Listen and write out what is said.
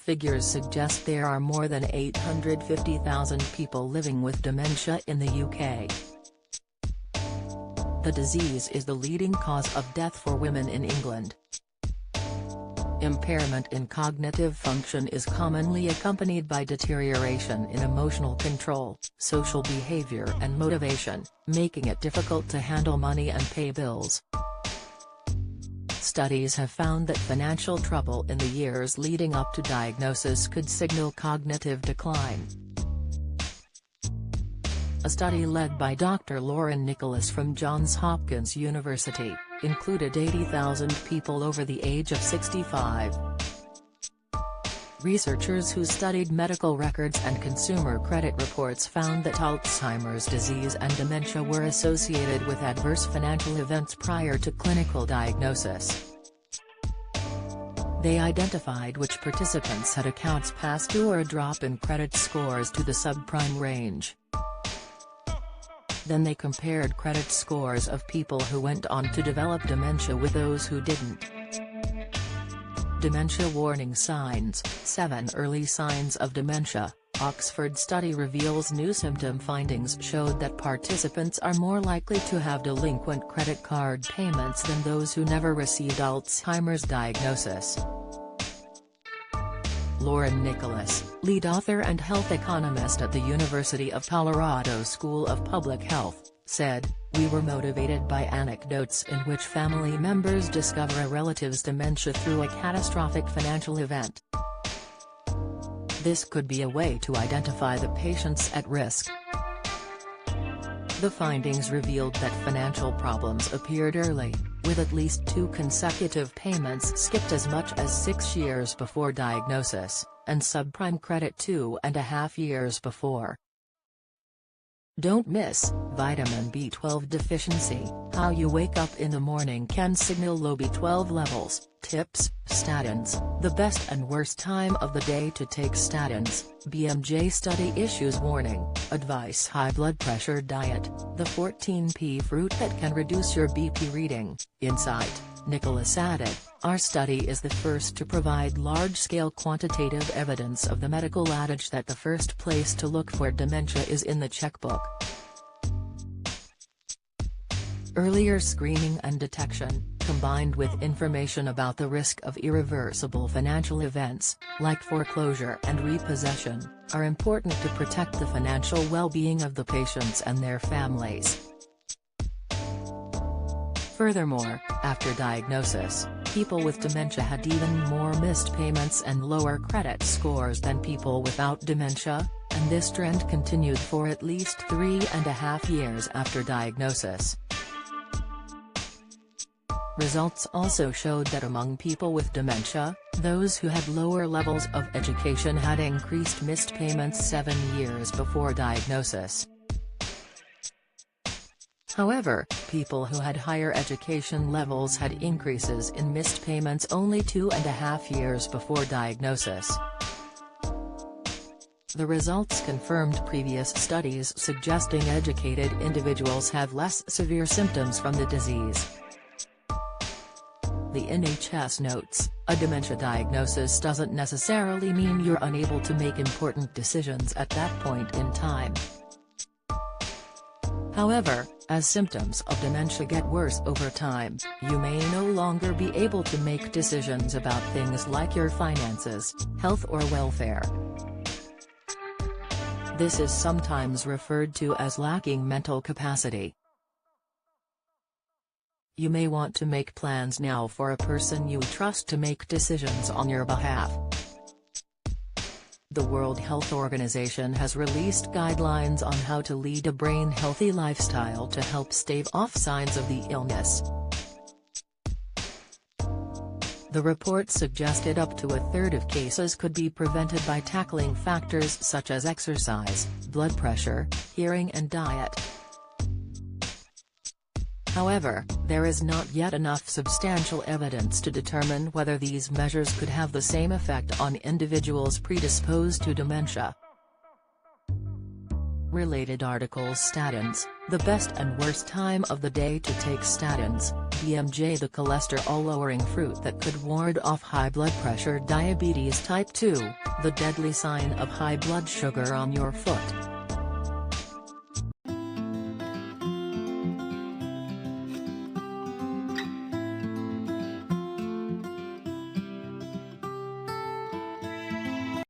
figures suggest there are more than 850,000 people living with dementia in the UK. The disease is the leading cause of death for women in England. Impairment in cognitive function is commonly accompanied by deterioration in emotional control, social behaviour and motivation, making it difficult to handle money and pay bills. Studies have found that financial trouble in the years leading up to diagnosis could signal cognitive decline. A study led by Dr. Lauren Nicholas from Johns Hopkins University included 80,000 people over the age of 65. Researchers who studied medical records and consumer credit reports found that Alzheimer's disease and dementia were associated with adverse financial events prior to clinical diagnosis. They identified which participants had accounts past due or a drop in credit scores to the subprime range. Then they compared credit scores of people who went on to develop dementia with those who didn't. Dementia warning signs: 7 early signs of dementia. Oxford study reveals new symptom findings showed that participants are more likely to have delinquent credit card payments than those who never received Alzheimer's diagnosis. Lauren Nicholas, lead author and health economist at the University of Colorado School of Public Health, said, "We were motivated by anecdotes in which family members discover a relative's dementia through a catastrophic financial event. This could be a way to identify the patients at risk." The findings revealed that financial problems appeared early, with at least 2 consecutive payments skipped as much as 6 years before diagnosis, and subprime credit 2.5 years before. Don't miss, vitamin B12 deficiency: how you wake up in the morning can signal low B12 levels. Tips: statins, the best and worst time of the day to take statins. BMJ study issues warning, advice: high blood pressure diet, the 14p fruit that can reduce your BP reading. Insight: Nicholas added, "Our study is the first to provide large-scale quantitative evidence of the medical adage that the first place to look for dementia is in the checkbook." Earlier screening and detection, combined with information about the risk of irreversible financial events, like foreclosure and repossession, are important to protect the financial well-being of the patients and their families. Furthermore, after diagnosis, people with dementia had even more missed payments and lower credit scores than people without dementia, and this trend continued for at least 3.5 years after diagnosis. Results also showed that among people with dementia, those who had lower levels of education had increased missed payments 7 years before diagnosis. However, people who had higher education levels had increases in missed payments only 2.5 years before diagnosis. The results confirmed previous studies suggesting educated individuals have less severe symptoms from the disease. The NHS notes, a dementia diagnosis doesn't necessarily mean you're unable to make important decisions at that point in time. However, as symptoms of dementia get worse over time, you may no longer be able to make decisions about things like your finances, health or welfare. This is sometimes referred to as lacking mental capacity. You may want to make plans now for a person you trust to make decisions on your behalf. The World Health Organization has released guidelines on how to lead a brain-healthy lifestyle to help stave off signs of the illness. The report suggested up to a third of cases could be prevented by tackling factors such as exercise, blood pressure, hearing and diet. However, there is not yet enough substantial evidence to determine whether these measures could have the same effect on individuals predisposed to dementia. Related articles: statins, the best and worst time of the day to take statins. DMJ, the cholesterol-lowering fruit that could ward off high blood pressure. Diabetes type 2, the deadly sign of high blood sugar on your foot.